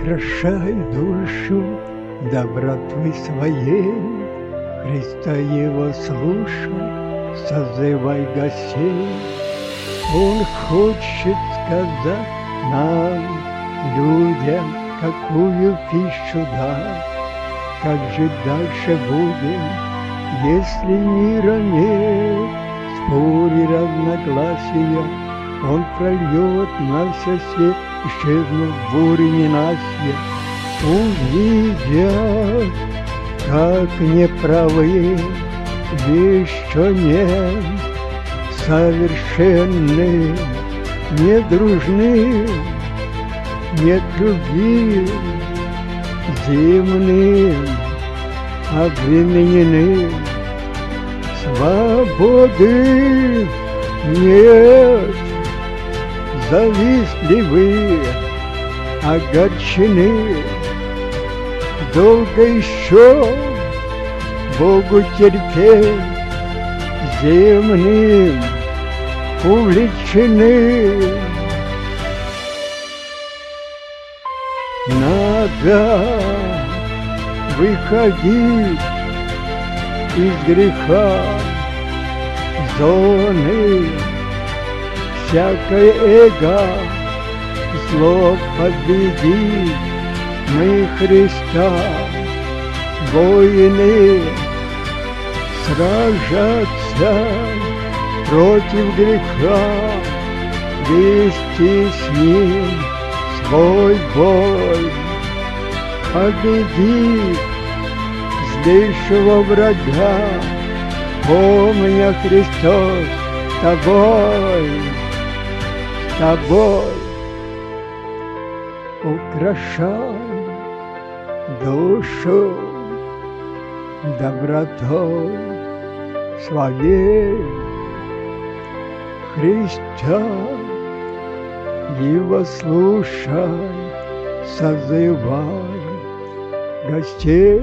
Украшай душу добротой своей, Христа Его слушай, созывай гостей. Он хочет сказать нам, людям, какую пищу дать, как жить дальше будем, если мира нет. Споры, разногласия Он прольет на вся свет, исчезнут бури ненастья. Увидят, как неправы, еще нет, совершенны, не дружны, нет любви, земным обременены. Свободы нет, завистливы, огорчены. Долго еще Богу терпеть, земным увлечены. Надо выходить из греха, зоны всякое эго, зло победить. Мы Христа воины, сражаться против греха, вести с ним свой бой, победить злейшего врага, помня Христос с тобой, с тобой. Украшай душу добротой своей, Христа Его слушай, созывай гостей.